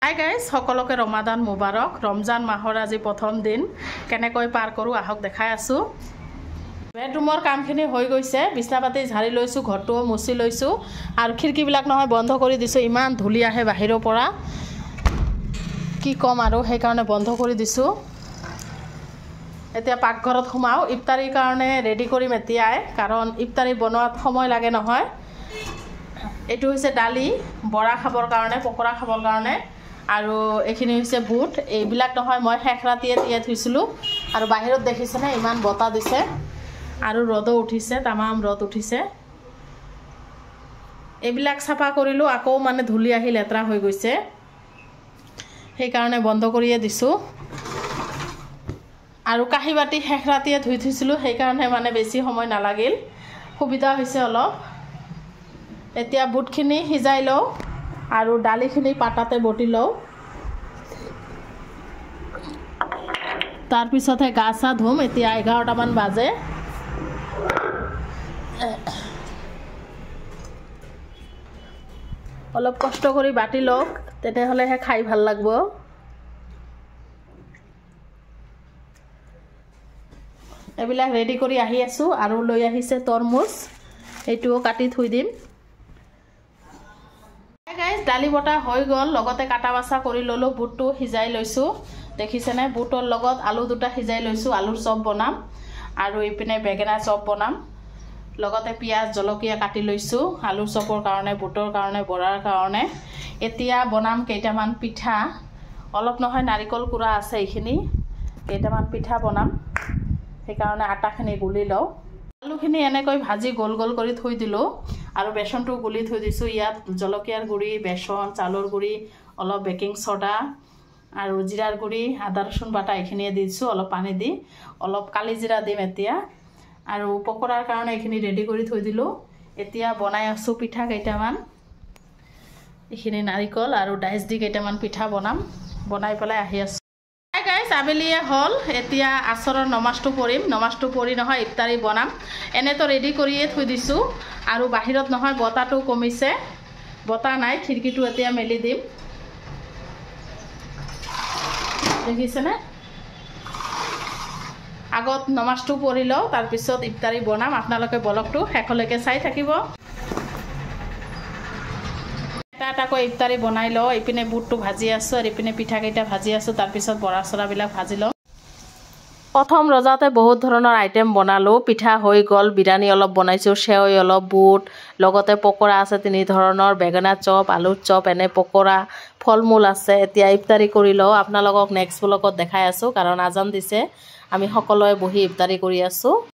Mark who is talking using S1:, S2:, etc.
S1: Hi guys, সকলোকে ৰমাদান মুবাৰক। ৰমজান মাহৰ আজি প্ৰথম দিন কেনেকৈ পাৰ কৰোঁ আহক দেখাই আছোঁ। বেডৰুমৰ কামখিনি হৈ গৈছে, বিছনা পাতি ঝাৰি লৈছোঁ, ঘৰটোও মুচি লৈছোঁ আৰু খিৰিকীবিলাক নহয় বন্ধ কৰি দিছোঁ। ইমান ধূলি আহে বাহিৰৰ পৰা, কি ক'ম আৰু, সেইকাৰণে বন্ধ কৰি দিছোঁ। এতিয়া পাকঘৰত সোমাওঁ, ইফতাৰীৰ কাৰণে ৰেডি কৰিম এতিয়াই, কাৰণ ইফতাৰী বনোৱাত সময় লাগে নহয়। এইটো হৈছে দালি, বৰা খাবৰ কাৰণে, পকৰা খাবৰ কাৰণে, আৰু এইখিনি হৈছে বুট। এইবিলাক নহয় মই শেষ ৰাতিয়ে তিয়াই থৈছিলোঁ। আৰু বাহিৰত দেখিছেনে ইমান বতাহ দিছে আৰু ৰ'দো উঠিছে, তামাম ৰ'দ উঠিছে। এইবিলাক চাফা কৰিলোঁ, আকৌ মানে ধূলি আহি লেতেৰা হৈ গৈছে, সেইকাৰণে বন্ধ কৰিয়ে দিছোঁ। আৰু কাঁহী বাতি শেষ ৰাতিয়ে ধুই থৈছিলোঁ, সেইকাৰণে মানে বেছি সময় নালাগিল, সুবিধা হৈছে অলপ। এতিয়া বুটখিনি সিজাই লওঁ আৰু দালিখিনি পাতাতে বটি লওঁ, তাৰপিছতহে গা চা ধুম। এতিয়া 11টামান বাজে। অলপ কষ্ট কৰি বাটি লওক, তেনেহ'লেহে খাই ভাল লাগিব। এইবিলাক ৰেডি কৰি আহি আছোঁ আৰু লৈ আহিছে তৰমুজ, এইটোও কাটি থৈ দিম। গাইজ, দালি বটা হৈ গ'ল, লগতে কাটা বাছা কৰি ল'লোঁ। বুটটো সিজাই লৈছোঁ, দেখিছেনে, বুটৰ লগত আলু দুটা সিজাই লৈছোঁ। আলুৰ চপ বনাম আৰু ইপিনে বেঙেনা চপ বনাম। লগতে পিঁয়াজ জলকীয়া কাটি লৈছোঁ আলুৰ চপৰ কাৰণে, বুটৰ কাৰণে, বৰাৰ কাৰণে। এতিয়া বনাম কেইটামান পিঠা, অলপ নহয় নাৰিকল কুৰা আছে, এইখিনি কেইটামান পিঠা বনাম, সেইকাৰণে আটাখিনি গুলি লওঁ। আলুখিনি এনেকৈ ভাজি গোল গোল কৰি থৈ দিলোঁ আৰু বেচনটো গুলি থৈ দিছোঁ। ইয়াত জলকীয়াৰ গুড়ি, বেচন, চাউলৰ গুড়ি, অলপ বেকিং ছ'ডা আৰু জিৰাৰ গুড়ি, আদা ৰচুন বাটা এইখিনিয়ে দিছোঁ, অলপ পানী দি। অলপ কালি জিৰা দিম এতিয়া। আৰু পকৰাৰ কাৰণে এইখিনি ৰেডি কৰি থৈ দিলোঁ। এতিয়া বনাই আছোঁ পিঠা কেইটামান। এইখিনি নাৰিকল আৰু ডাইচ দি কেইটামান পিঠা বনাম, বনাই পেলাই আহি আছোঁ। গাইজ, আবেলিয়ে হ'ল, এতিয়া আচৰৰ নমাজটো পঢ়িম। নমাজটো পঢ়ি নহয় ইফতাৰী বনাম। এনেতো ৰেডি কৰিয়ে থৈ দিছোঁ আৰু বাহিৰত নহয় বতাহটো কমিছে, বতাহ নাই, খিৰিকীটো এতিয়া মেলি দিম, দেখিছেনে। আগত নমাজটো পঢ়ি লওঁ, তাৰপিছত ইফতাৰী বনাম। আপোনালোকে ব্লগটো শেষলৈকে চাই থাকিব। এটা এটাকৈ ইফতাৰী বনাই লওঁ। এইপিনে বুটটো ভাজি আছোঁ আৰু এইপিনে পিঠাকেইটা ভাজি আছোঁ, তাৰপিছত বৰা চৰাবিলাক ভাজি লওঁ। প্ৰথম ৰজাতে বহুত ধৰণৰ আইটেম বনালোঁ। পিঠা হৈ গ'ল, বিৰিয়ানী অলপ বনাইছোঁ, সেৱৈ অলপ, বুট, লগতে পকৰা আছে 3 ধৰণৰ, বেঙেনা চপ, আলুৰ চপ, এনে পকৰা, ফল মূল আছে। এতিয়া ইফতাৰী কৰি লওঁ, আপোনালোকক নেক্সট ব্লগত দেখাই আছোঁ, কাৰণ আজান দিছে, আমি সকলোৱে বহি ইফতাৰী কৰি আছোঁ।